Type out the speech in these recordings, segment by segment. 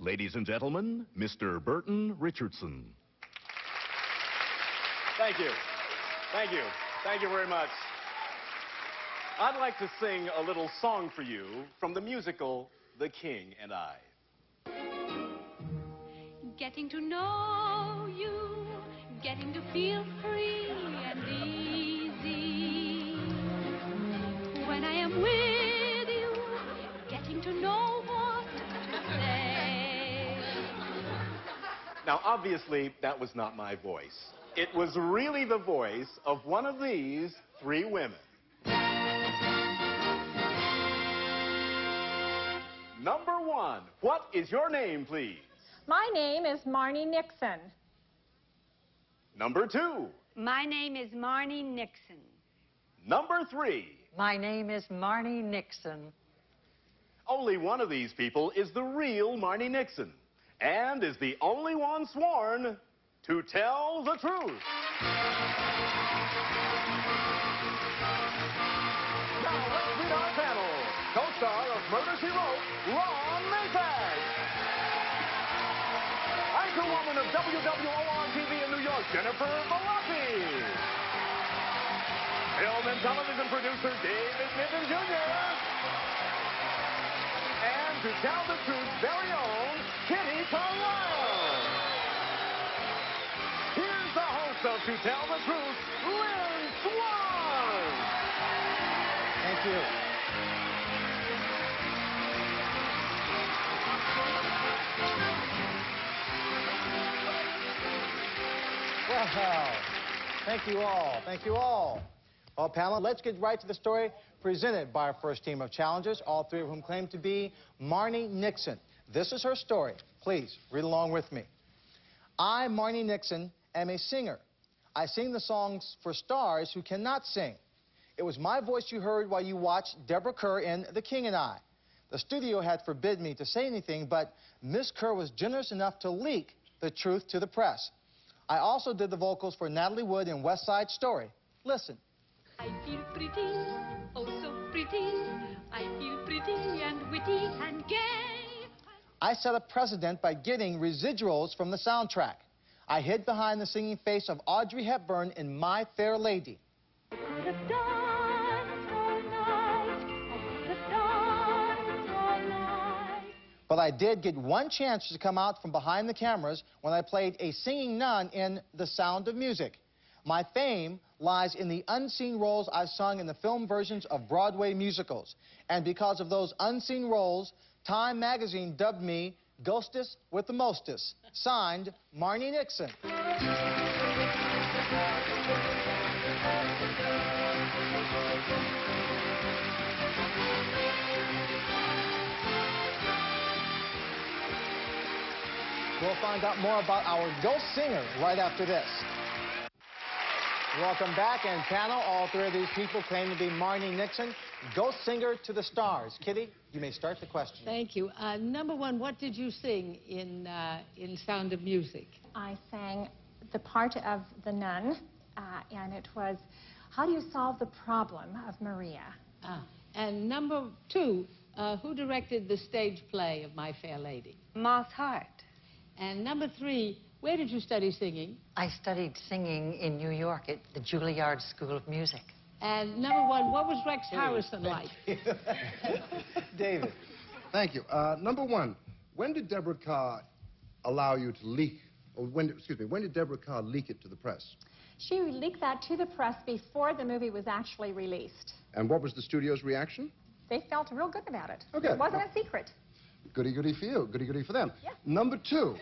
Ladies and gentlemen, Mr. Burton Richardson. Thank you. Thank you. Thank you very much. I'd like to sing a little song for you from the musical The King and I. Getting to know you, getting to feel free and easy. When I am with you, getting to know what to say. Now, obviously, that was not my voice. It was really the voice of one of these three women. Number one, what is your name, please? My name is Marnie Nixon. Number two. My name is Marnie Nixon. Number three. My name is Marnie Nixon. Only one of these people is the real Marnie Nixon, and is the only one sworn to tell the truth. Now let's meet our panel. Co-star of Murder, She Wrote, Ron Maytag. Anchorwoman of WWOR-TV in New York, Jennifer Valati. Film and television producer, David Niven Jr. And to tell the truth's very own, Kitty Carlisle. Here's the host of To Tell the Truth, Lynn Swann. Thank you. Well, thank you all. Thank you all. Well, panel, let's get right to the story presented by our first team of challengers, all three of whom claim to be Marnie Nixon. This is her story. Please, read along with me. I, Marnie Nixon, am a singer. I sing the songs for stars who cannot sing. It was my voice you heard while you watched Deborah Kerr in The King and I. The studio had forbid me to say anything, but Miss Kerr was generous enough to leak the truth to the press. I also did the vocals for Natalie Wood in West Side Story. Listen. I feel pretty, oh so pretty. I feel pretty and witty and gay. I set a precedent by getting residuals from the soundtrack. I hid behind the singing face of Audrey Hepburn in My Fair Lady. I could have danced all night. I could have danced all night. But I did get one chance to come out from behind the cameras when I played a singing nun in The Sound of Music. My fame lies in the unseen roles I've sung in the film versions of Broadway musicals. And because of those unseen roles, Time magazine dubbed me Ghostess with the Mostess. Signed, Marnie Nixon. We'll find out more about our ghost singer right after this. Welcome back, and panel, all three of these people claim to be Marnie Nixon, ghost singer to the stars. Kitty, you may start the question. Thank you. Number one, what did you sing in Sound of Music? I sang the part of the nun, and it was, how do you solve the problem of Maria? And number two, who directed the stage play of My Fair Lady? Moss Hart. And number three, where did you study singing? I studied singing in New York at the Juilliard School of Music. And number one, what was Rex Harrison like? David. Thank you. Number one, when did Deborah Kerr allow you to leak, or when did Deborah Kerr leak it to the press? She leaked that to the press before the movie was actually released. And what was the studio's reaction? They felt real good about it. Okay. It wasn't a secret. Goody goody for you, goody goody for them. Yeah. Number two,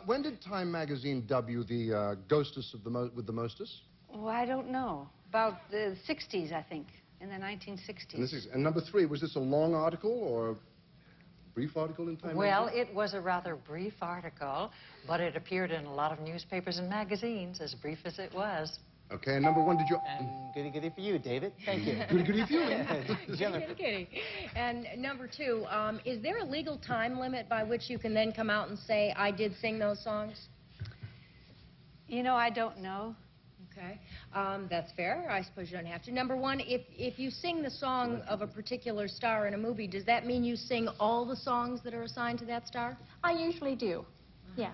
when did Time magazine dub you the ghostess with the mostess? Oh, I don't know. About the 60s, I think, in the 1960s. And number three, was this a long article or a brief article in Time Well, magazine? it was a rather brief article, but it appeared in a lot of newspapers and magazines, as brief as it was. Okay, and number one, did you... And goody goody for you, David. Thank you. Goody goody for you. Jennifer. Kidding. And number two, is there a legal time limit by which you can then come out and say, I did sing those songs? You know, I don't know. Okay, that's fair. I suppose you don't have to. Number one, if you sing the song of a particular star in a movie, does that mean you sing all the songs that are assigned to that star? I usually do, yes.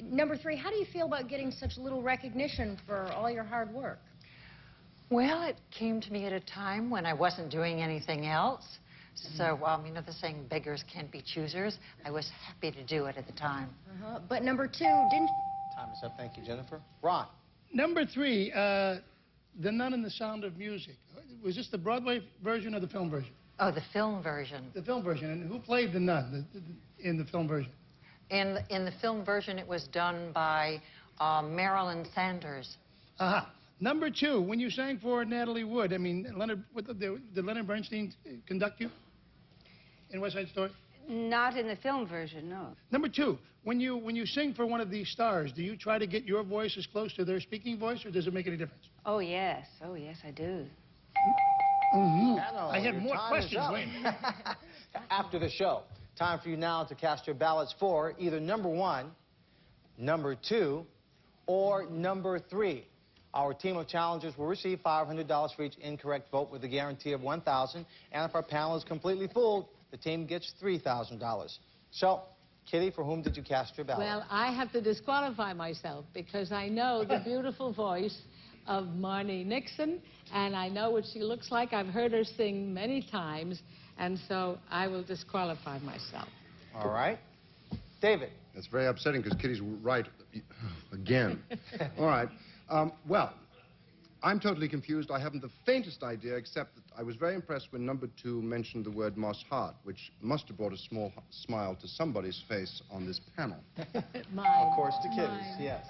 Number three, how do you feel about getting such little recognition for all your hard work? Well, it came to me at a time when I wasn't doing anything else. So, you know the saying, beggars can't be choosers. I was happy to do it at the time. But number two, didn't... Time is up. Thank you, Jennifer. Ron. Number three, The Nun and the Sound of Music. Was this the Broadway version or the film version? Oh, the film version. The film version. And who played the nun in the film version? In the film version, it was done by Marilyn Sanders. Aha. Number two, when you sang for Natalie Wood, I mean, did Leonard Bernstein conduct you in West Side Story? Not in the film version, no. Number two, when you sing for one of these stars, do you try to get your voice as close to their speaking voice, or does it make any difference? Oh, yes, I do. I had more questions, Wayne. After the show, time for you now to cast your ballots for either number one, number two, or number three. Our team of challengers will receive $500 for each incorrect vote with a guarantee of $1,000. And if our panel is completely fooled, the team gets $3,000. So, Kitty, for whom did you cast your ballot? Well, I have to disqualify myself because I know the beautiful voice of Marnie Nixon, and I know what she looks like. I've heard her sing many times, and so I will disqualify myself. All right. David. That's very upsetting because Kitty's right again. All right. Well, I'm totally confused. I haven't the faintest idea, except that I was very impressed when number two mentioned the word Moss Hart, which must have brought a small smile to somebody's face on this panel. Mine. Of course, to Kitty's, yes.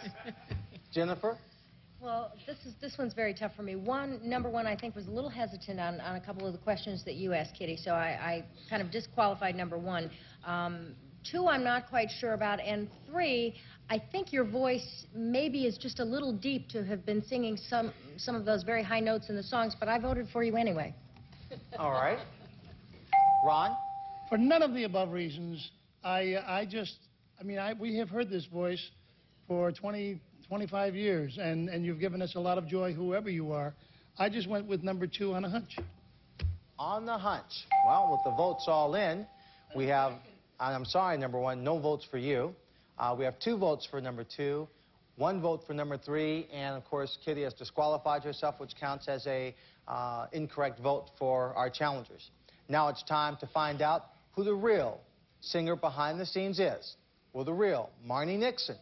Jennifer? Well, this one's very tough for me. Number one, I think, was a little hesitant on a couple of the questions that you asked, Kitty, so I kind of disqualified number one. Two, I'm not quite sure about, and three, I think your voice maybe is just a little deep to have been singing some of those very high notes in the songs, but I voted for you anyway. All right. Ron? For none of the above reasons, we have heard this voice for 25 years, and you've given us a lot of joy, whoever you are. I just went with number two on a hunch. On the hunch. Well, with the votes all in, we have, I'm sorry, number one, no votes for you. We have 2 votes for number 2, 1 vote for number 3, and of course, Kitty has disqualified herself, which counts as a incorrect vote for our challengers. Now it's time to find out who the real singer behind the scenes is. Will the real Marnie Nixon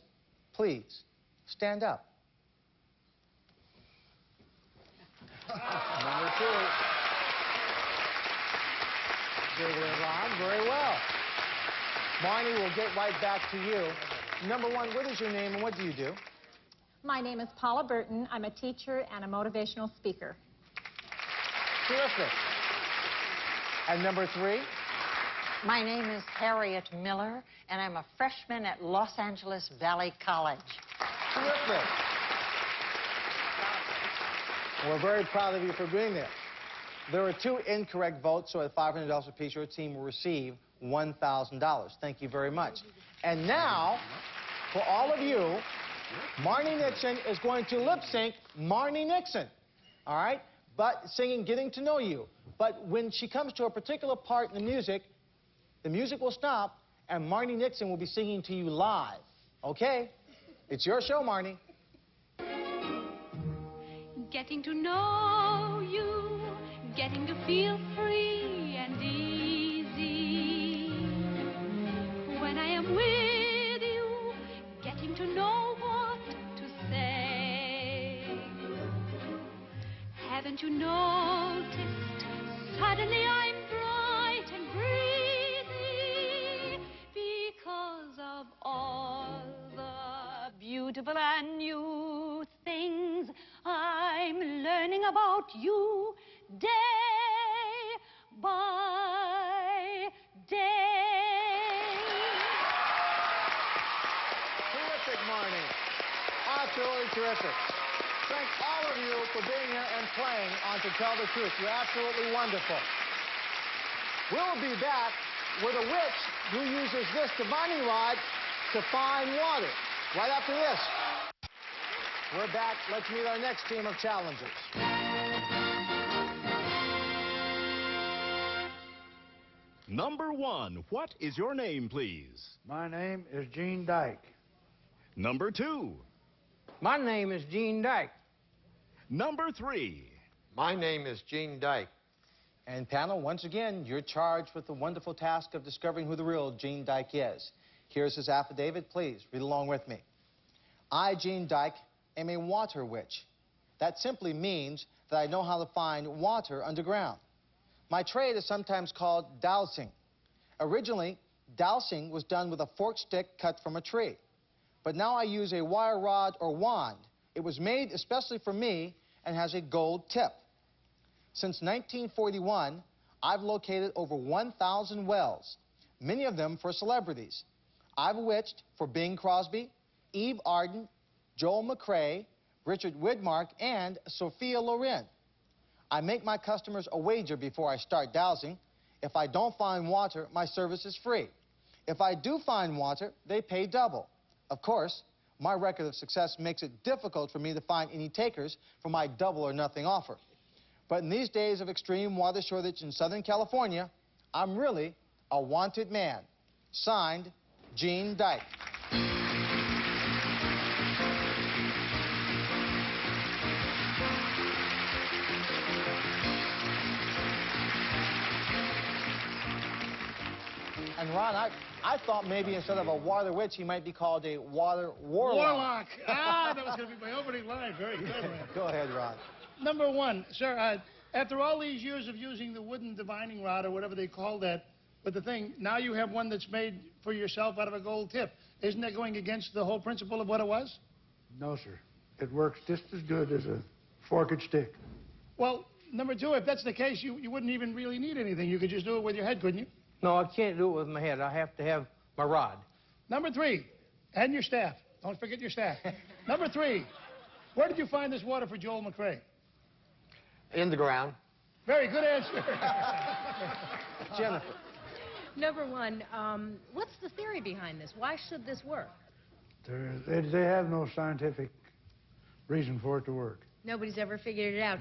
please stand up? Number 2. David and Ron, very well. Marnie, we'll get right back to you. Number 1, what is your name and what do you do? My name is Paula Burton. I'm a teacher and a motivational speaker. Terrific. And number 3? My name is Harriet Miller, and I'm a freshman at Los Angeles Valley College. Terrific. We're very proud of you for being there. There are 2 incorrect votes, so at $500 apiece, your team will receive $1,000. Thank you very much. And now, for all of you, Marnie Nixon is going to lip sync Marnie Nixon. All right? But singing Getting to Know You. But when she comes to a particular part in the music will stop, and Marnie Nixon will be singing to you live. Okay? It's your show, Marnie. Getting to know you, getting to feel free and easy. When I am with you, getting to know what to say. Haven't you noticed, suddenly I'm bright and breezy because of all the beautiful and new things I'm learning about you day by day. Terrific, Marnie. Absolutely terrific. Thank all of you for being here and playing on To Tell the Truth. You're absolutely wonderful. We'll be back with a witch who uses this divining rod to find water. Right after this. We're back. Let's meet our next team of challengers. Number 1, what is your name, please? My name is Gene Dyke. Number 2. My name is Gene Dyke. Number 3. My name is Gene Dyke. And panel, once again, you're charged with the wonderful task of discovering who the real Gene Dyke is. Here's his affidavit. Please read along with me. I, Gene Dyke, am a water witch. That simply means that I know how to find water underground. My trade is sometimes called dowsing. Originally, dowsing was done with a forked stick cut from a tree. But now I use a wire rod or wand. It was made especially for me and has a gold tip. Since 1941, I've located over 1,000 wells, many of them for celebrities. I've witched for Bing Crosby, Eve Arden, Joel McRae, Richard Widmark, and Sophia Loren. I make my customers a wager before I start dowsing. If I don't find water, my service is free. If I do find water, they pay double. Of course, my record of success makes it difficult for me to find any takers for my double or nothing offer. But in these days of extreme water shortage in Southern California, I'm really a wanted man. Signed, Gene Dyke. And Ron, I thought maybe instead of a water witch, he might be called a water warlock. Warlock. Ah, that was going to be my opening line. Very good, man. Go ahead, Ron. Number 1, sir, after all these years of using the wooden divining rod or whatever they call that, but the thing, now you have one that's made for yourself out of a gold tip. Isn't that going against the whole principle of what it was? No, sir. It works just as good as a forked stick. Well, number 2, if that's the case, you wouldn't even really need anything. You could just do it with your head, couldn't you? No, I can't do it with my head. I have to have my rod. Number 3, and your staff. Don't forget your staff. Number 3, where did you find this water for Joel McRae? In the ground. Very good answer. Jennifer. Number 1, what's the theory behind this? Why should this work? They have no scientific reason for it to work. Nobody's ever figured it out.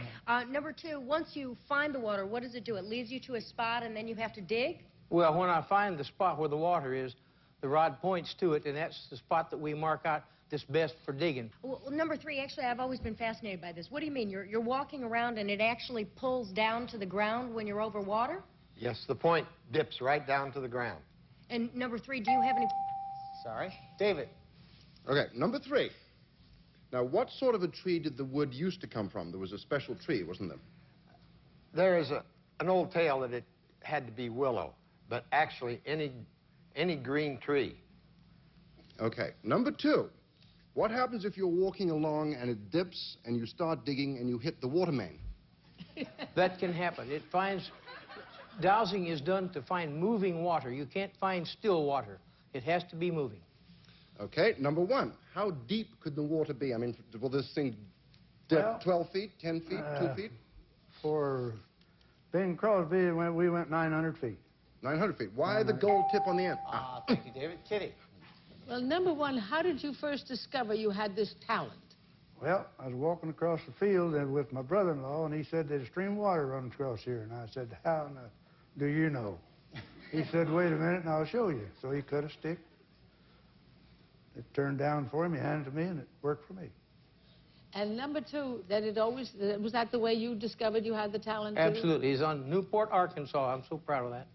Number 2, once you find the water, what does it do? It leads you to a spot and then you have to dig? Well, when I find the spot where the water is, the rod points to it, and that's the spot that we mark out that's best for digging. Well, number 3, actually, I've always been fascinated by this. What do you mean? You're walking around and it actually pulls down to the ground when you're over water? Yes, the point dips right down to the ground. And number 3, do you have any... Sorry. David. Okay, number 3. Now, what sort of a tree did the wood used to come from? There was a special tree, wasn't there? There is an old tale that it had to be willow, but actually any green tree. Okay, number 2. What happens if you're walking along and it dips and you start digging and you hit the water main? That can happen. It finds... Dowsing is done to find moving water. You can't find still water. It has to be moving. Okay, number 1. How deep could the water be? I mean, will this thing dip 12 feet, 10 feet, 2 feet? For Bing Crosby, we went 900 feet. 900 feet. Why the gold tip on the end? Thank you, David. Kitty. Well, number 1, how did you first discover you had this talent? Well, I was walking across the field with my brother-in-law, and he said there's a stream of water running across here. And I said, how in the, do you know? He said, wait a minute, and I'll show you. So he cut a stick. It turned down for him, he handed it to me, and it worked for me. And number 2, was that the way you discovered you had the talent too? Absolutely. He's on Newport, Arkansas. I'm so proud of that.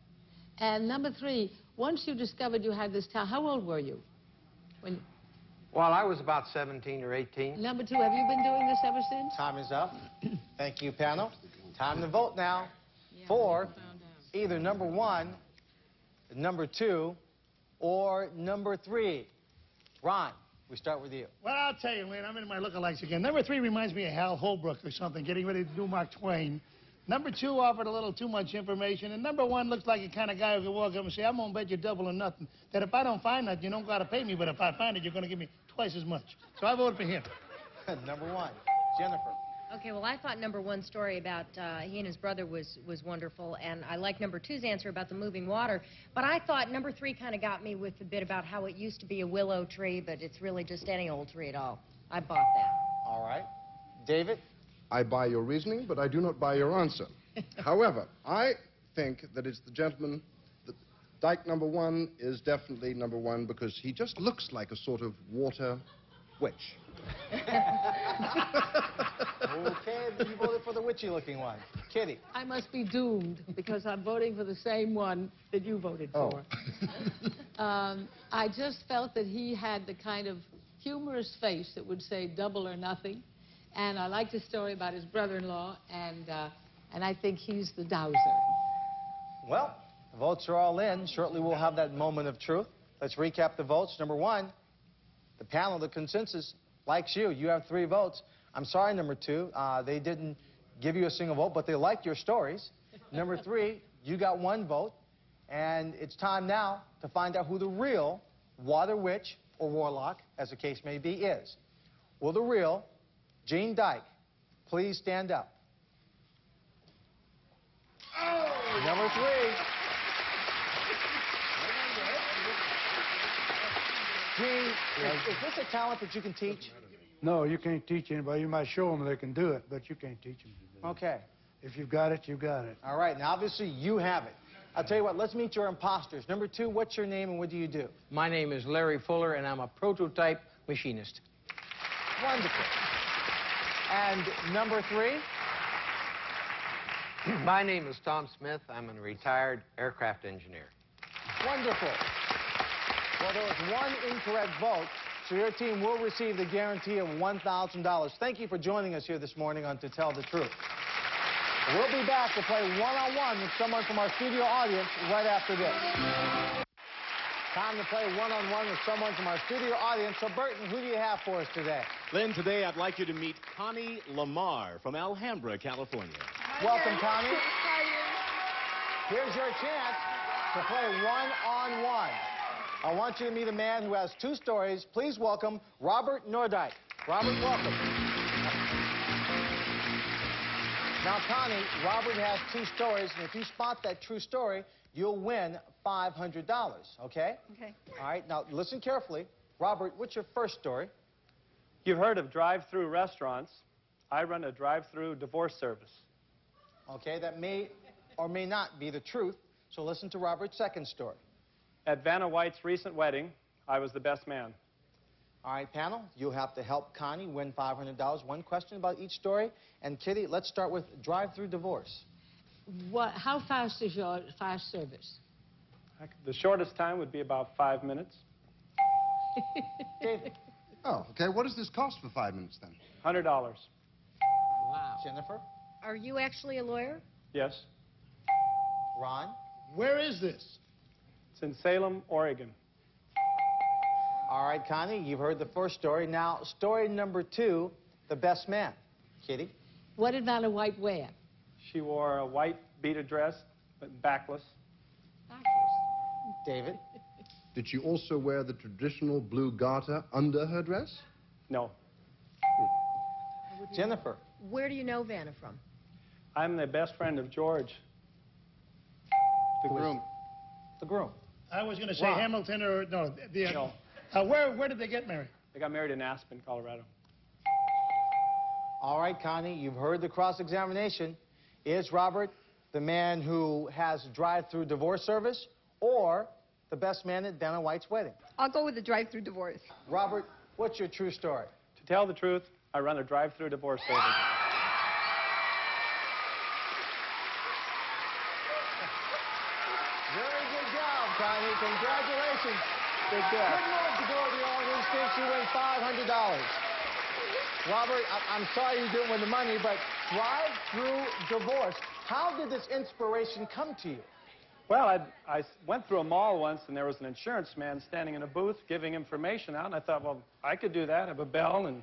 And number 3, once you discovered you had this talent, how old were you? Well, I was about 17 or 18. Number 2, have you been doing this ever since? Time is up. Thank you, panel. Time to vote now for either number 1, number 2, or number 3. Ron, we start with you. Well, I'll tell you, Lynn, I'm in my lookalikes again. Number 3 reminds me of Hal Holbrook or something, getting ready to do Mark Twain. Number 2 offered a little too much information. And number 1 looks like the kind of guy who can walk up and say, I'm going to bet you double or nothing. That if I don't find that, you don't got to pay me. But if I find it, you're going to give me twice as much. So I voted for him. Number 1, Jennifer. Okay, well, I thought number 1's story about he and his brother was wonderful, and I like number 2's answer about the moving water. But I thought number 3 kind of got me with the bit about how it used to be a willow tree, but it's really just any old tree at all. I bought that. All right. David? I buy your reasoning, but I do not buy your answer. However, I think that it's the gentleman, that Dyke number 1 is definitely number 1 because he just looks like a sort of water witch. Okay, you voted for the witchy-looking one. Kitty? I must be doomed because I'm voting for the same one that you voted for. I just felt that he had the kind of humorous face that would say double or nothing. And I liked his story about his brother-in-law, and I think he's the dowser. Well, the votes are all in. Shortly, we'll have that moment of truth. Let's recap the votes. Number 1, the panel, the consensus, likes you. You have 3 votes. I'm sorry, number 2, they didn't give you a single vote, but they liked your stories. Number 3, you got 1 vote. And it's time now to find out who the real water witch or warlock, as the case may be, is. Will the real Gene Dyke please stand up? Oh. Number 3. Gene, is this a talent that you can teach? No, you can't teach anybody. You might show them they can do it, but you can't teach them to do it. Okay. If you've got it, you've got it. All right, now obviously you have it. I'll tell you what, let's meet your imposters. Number 2, what's your name and what do you do? My name is Larry Fuller, and I'm a prototype machinist. Wonderful. And number 3? My name is Tom Smith. I'm a retired aircraft engineer. Wonderful. Well, there was 1 incorrect vote, so your team will receive the guarantee of $1,000. Thank you for joining us here this morning on To Tell the Truth. We'll be back to play one-on-one with someone from our studio audience right after this. Time to play one-on-one with someone from our studio audience. So, Burton, who do you have for us today? Lynn, today I'd like you to meet Connie Lamar from Alhambra, California. Welcome, Connie. Here's your chance to play one-on-one. I want you to meet a man who has 2 stories. Please welcome Robert Nordyke. Robert, welcome. Now, Connie, Robert has 2 stories, and if you spot that true story, you'll win $500, okay? Okay. All right, now listen carefully. Robert, what's your first story? You've heard of drive-through restaurants. I run a drive-through divorce service. Okay, that may or may not be the truth, so listen to Robert's second story. At Vanna White's recent wedding, I was the best man. All right, panel, you'll have to help Connie win $500. 1 question about each story. And Kitty, let's start with drive-through divorce. How fast is your fast service? The shortest time would be about 5 minutes. David. Oh, okay. What does this cost for 5 minutes, then? $100. Wow. Jennifer. Are you actually a lawyer? Yes. Ron. Where is this? It's in Salem, Oregon. All right, Connie, you've heard the first story. Now, story number 2, the best man. Kitty. What did Vanna White wear? She wore a white beaded dress, but backless. David. Did she also wear the traditional blue garter under her dress? No. Jennifer. Where do you know Vanna from? I'm the best friend of George, the groom. The groom. I was going to say Ron. Hamilton or, no. No. Where did they get married? They got married in Aspen, Colorado. All right, Connie, you've heard the cross-examination. Is Robert the man who has drive-through divorce service or the best man at Vanna White's wedding? I'll go with the drive-through divorce. Robert, what's your true story? To tell the truth, I run a drive-through divorce service. Very good job, Connie. Congratulations. Good job. Good move to go with your own instincts. You win $500. Robert, I'm sorry you didn't win the money, but drive-through divorce. How did this inspiration come to you? Well, I went through a mall once, and there was an insurance man standing in a booth giving information out, and I thought, well, I could do that, have a bell, and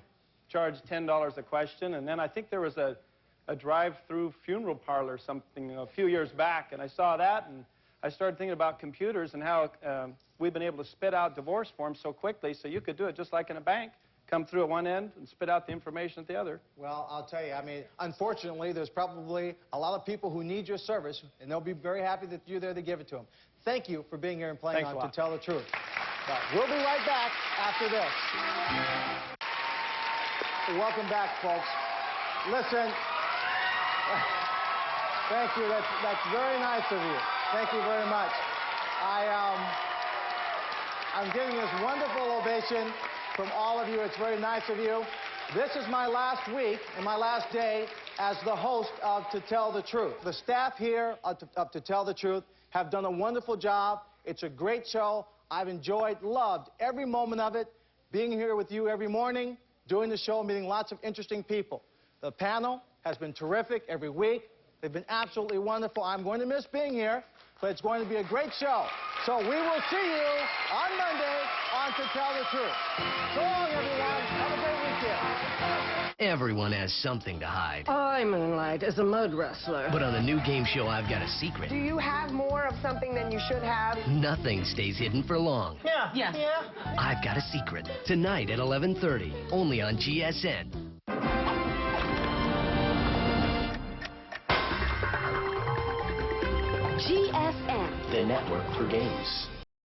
charge $10 a question. And then I think there was a drive-through funeral parlor or something a few years back, and I saw that, and I started thinking about computers and how we've been able to spit out divorce forms so quickly, so you could do it just like in a bank. Come through at one end and spit out the information at the other. Well, I'll tell you, I mean, unfortunately, there's probably a lot of people who need your service, and they'll be very happy that you're there to give it to them. Thank you for being here and playing Thanks on To Tell the Truth. But we'll be right back after this. Welcome back, folks. Listen, thank you. That's very nice of you. Thank you very much. I'm getting this wonderful ovation from all of you. It's very nice of you. This is my last week and my last day as the host of To Tell the Truth. The staff here of To Tell the Truth have done a wonderful job. It's a great show. I've enjoyed, loved every moment of it, being here with you every morning, doing the show, meeting lots of interesting people. The panel has been terrific every week. They've been absolutely wonderful. I'm going to miss being here, but it's going to be a great show. So we will see you on Monday on To Tell the Truth. So long, everyone. Have a great weekend. Everyone has something to hide. I moonlight as a mud wrestler. But on the new game show, I've Got a Secret. Do you have more of something than you should have? Nothing stays hidden for long. Yeah. I've Got a Secret. Tonight at 11:30, only on GSN. GSN. The network for games.